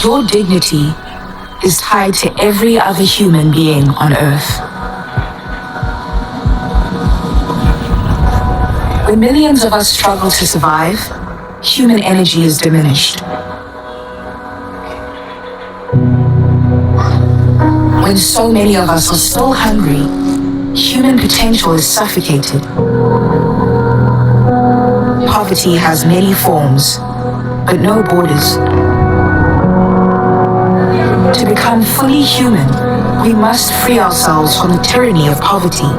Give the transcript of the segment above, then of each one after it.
Your dignity is tied to every other human being on Earth. When millions of us struggle to survive, human energy is diminished. When so many of us are still hungry, human potential is suffocated. Poverty has many forms, but no borders. To become fully human, we must free ourselves from the tyranny of poverty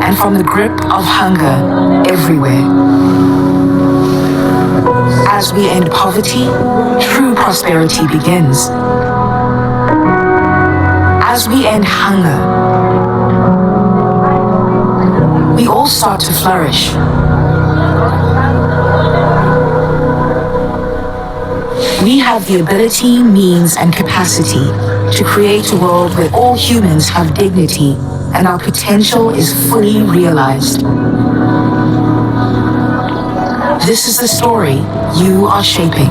and from the grip of hunger everywhere. As we end poverty, true prosperity begins. As we end hunger, we all start to flourish. We have the ability, means, and capacity to create a world where all humans have dignity and our potential is fully realized. This is the story you are shaping.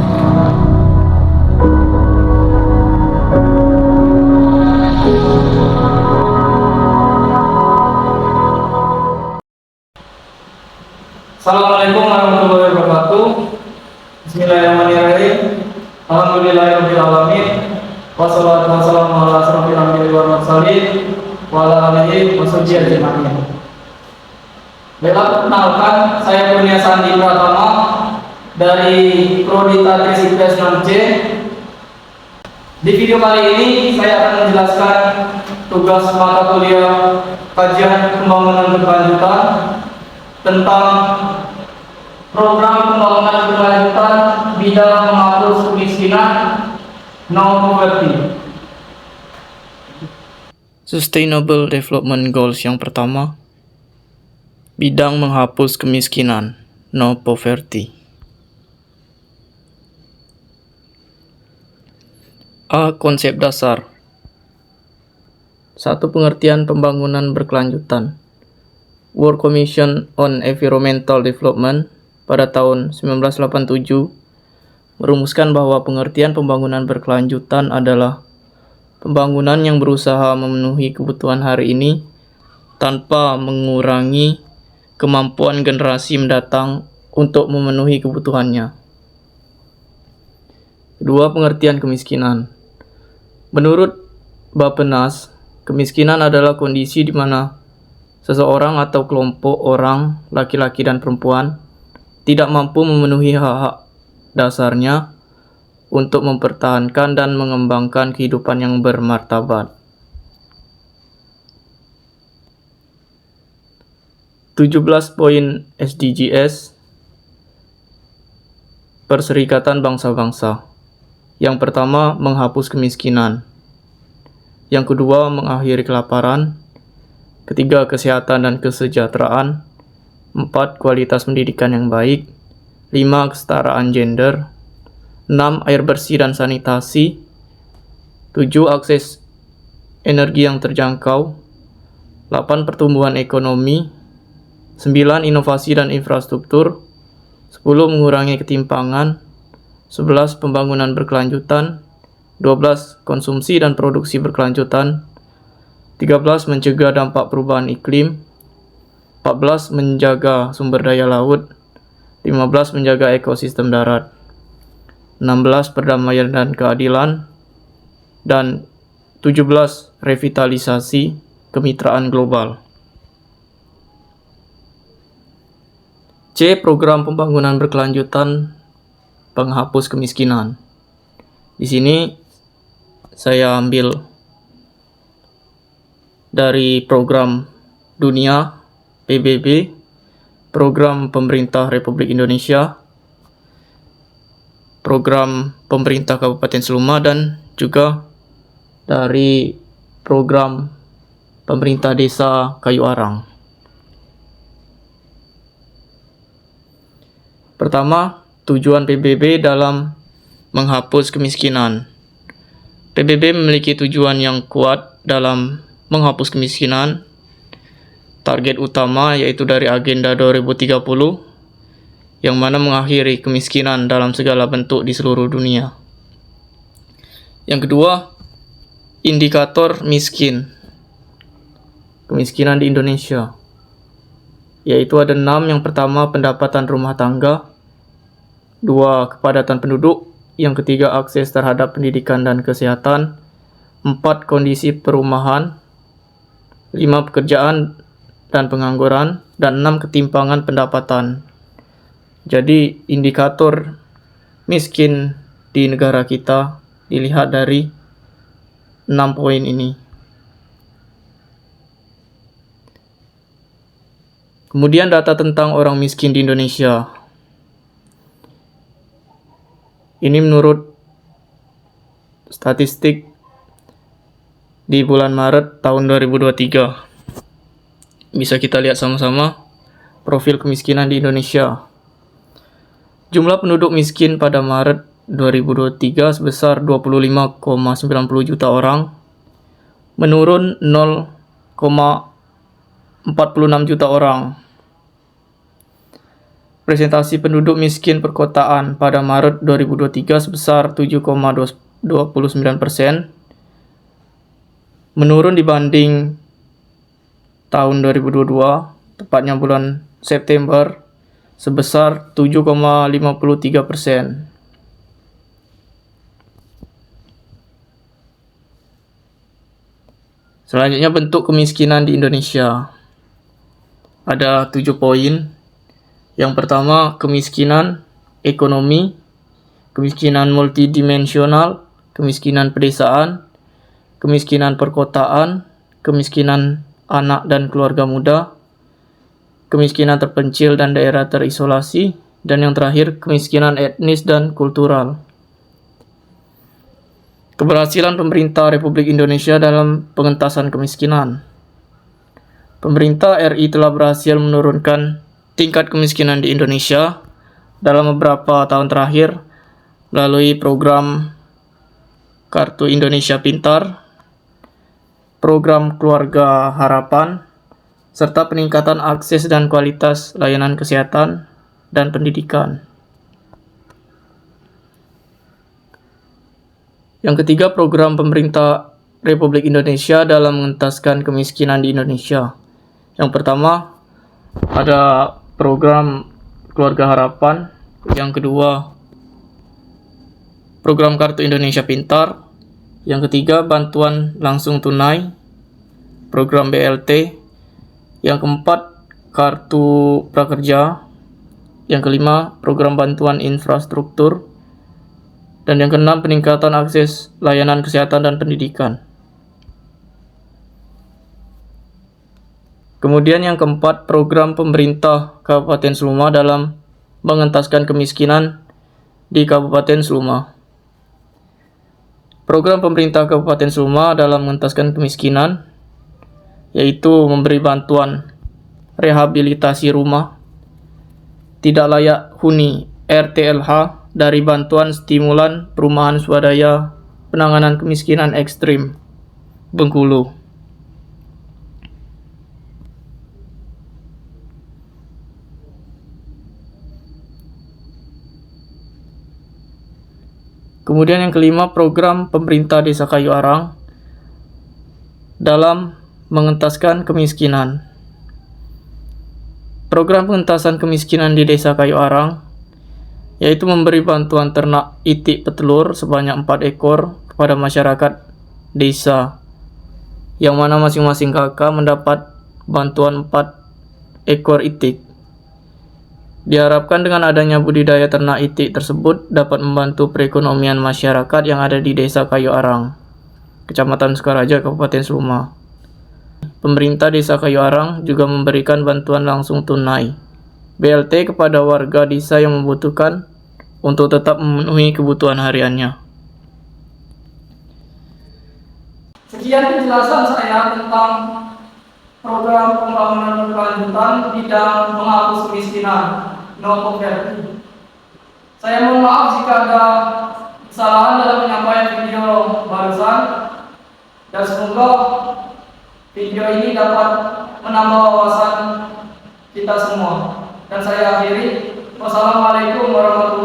Assalamualaikum warahmatullahi wabarakatuh. Bismillahirrahmanirrahim. Alhamdulillahirabbil alamin. Wassalatu wassalamu ala asrofil anbiya'i wal mursalin wa ala alihi washabbihi ajma'in. Baiklah, perkenalkan, saya Kurnia Sandi Pratama dari Prodi Tadris IPS 6C. Di video kali ini saya akan menjelaskan tugas mata kuliah kajian pembangunan berkelanjutan tentang program pembangunan berkelanjutan bidang menghapus kemiskinan no poverty. Sustainable Development Goals yang pertama, bidang menghapus kemiskinan no poverty. A. Konsep dasar. 1. Pengertian pembangunan berkelanjutan. World Commission on Environmental Development pada tahun 1987 merumuskan bahwa pengertian pembangunan berkelanjutan adalah pembangunan yang berusaha memenuhi kebutuhan hari ini tanpa mengurangi kemampuan generasi mendatang untuk memenuhi kebutuhannya. Kedua, pengertian kemiskinan. Menurut Bappenas, kemiskinan adalah kondisi di mana seseorang atau kelompok orang, laki-laki dan perempuan, tidak mampu memenuhi hak-hak dasarnya untuk mempertahankan dan mengembangkan kehidupan yang bermartabat. 17 poin SDGs Perserikatan Bangsa-Bangsa. Yang pertama, menghapus kemiskinan. Yang kedua, mengakhiri kelaparan. Ketiga, kesehatan dan kesejahteraan. 4. Kualitas pendidikan yang baik. 5. Kesetaraan gender. 6. Air bersih dan sanitasi. 7. Akses energi yang terjangkau. 8. Pertumbuhan ekonomi. 9. Inovasi dan infrastruktur. 10. Mengurangi ketimpangan. 11. Pembangunan berkelanjutan. 12. Konsumsi dan produksi berkelanjutan. 13. Mencegah dampak perubahan iklim. 14. Menjaga sumber daya laut. 15. Menjaga ekosistem darat. 16. Perdamaian dan keadilan. Dan 17. Revitalisasi kemitraan global. C. Program pembangunan berkelanjutan penghapus kemiskinan. Di sini saya ambil dari program dunia PBB, program pemerintah Republik Indonesia, program pemerintah Kabupaten Seluma, dan juga dari program pemerintah desa Kayu Arang. Pertama, tujuan PBB dalam menghapus kemiskinan. PBB memiliki tujuan yang kuat dalam menghapus kemiskinan. Target utama yaitu dari Agenda 2030, yang mana mengakhiri kemiskinan dalam segala bentuk di seluruh dunia. Yang kedua, indikator miskin. Kemiskinan di Indonesia. Yaitu ada 6. Yang pertama, pendapatan rumah tangga. 2, kepadatan penduduk. Yang ketiga, akses terhadap pendidikan dan kesehatan. 4, kondisi perumahan. 5, pekerjaan dan pengangguran. Dan 6, ketimpangan pendapatan. Jadi, indikator miskin di negara kita dilihat dari 6 poin ini. Kemudian data tentang orang miskin di Indonesia. Ini menurut statistik di bulan Maret tahun 2023. Bisa kita lihat sama-sama profil kemiskinan di Indonesia. Jumlah penduduk miskin pada Maret 2023 sebesar 25,90 juta orang, menurun 0,46 juta orang. Presentasi penduduk miskin perkotaan pada Maret 2023 sebesar 7,29%, menurun dibanding tahun 2022, tepatnya bulan September, sebesar 7,53%. Selanjutnya, bentuk kemiskinan di Indonesia. Ada 7 poin. Yang pertama, kemiskinan ekonomi, kemiskinan multidimensional, kemiskinan pedesaan, kemiskinan perkotaan, kemiskinan anak dan keluarga muda, kemiskinan terpencil dan daerah terisolasi, dan yang terakhir, kemiskinan etnis dan kultural. Keberhasilan pemerintah Republik Indonesia dalam pengentasan kemiskinan. Pemerintah RI telah berhasil menurunkan tingkat kemiskinan di Indonesia dalam beberapa tahun terakhir melalui program Kartu Indonesia Pintar, program Keluarga Harapan, serta peningkatan akses dan kualitas layanan kesehatan dan pendidikan. Yang ketiga, program pemerintah Republik Indonesia dalam mengentaskan kemiskinan di Indonesia. Yang pertama, ada program Keluarga Harapan. Yang kedua, program Kartu Indonesia Pintar. Yang ketiga, bantuan langsung tunai, program BLT. Yang keempat, Kartu Prakerja. Yang kelima, program bantuan infrastruktur. Dan yang keenam, peningkatan akses layanan kesehatan dan pendidikan. Kemudian yang keempat, program pemerintah Kabupaten Seluma dalam mengentaskan kemiskinan di Kabupaten Seluma. Program pemerintah Kabupaten Seluma dalam mengentaskan kemiskinan yaitu memberi bantuan rehabilitasi rumah, tidak layak huni RTLH, dari bantuan stimulan perumahan swadaya penanganan kemiskinan ekstrim Bengkulu. Kemudian yang kelima, program pemerintah Desa Kayu Arang dalam mengentaskan kemiskinan. Program pengentasan kemiskinan di Desa Kayu Arang yaitu memberi bantuan ternak itik petelur sebanyak 4 ekor kepada masyarakat desa, yang mana masing-masing kakak mendapat bantuan 4 ekor itik. Diharapkan dengan adanya budidaya ternak itik tersebut dapat membantu perekonomian masyarakat yang ada di Desa Kayu Arang, Kecamatan Sukaraja, Kabupaten Seluma. Pemerintah Desa Kayu Arang juga memberikan bantuan langsung tunai BLT kepada warga desa yang membutuhkan untuk tetap memenuhi kebutuhan hariannya. Sekian penjelasan saya tentang program pembangunan berkelanjutan bidang menghapus kemiskinan, no poverty. Saya mohon maaf jika ada kesalahan dalam penyampaian video barusan, dan semoga video ini dapat menambah wawasan kita semua. Dan saya akhiri, Wassalamualaikum warahmatullahi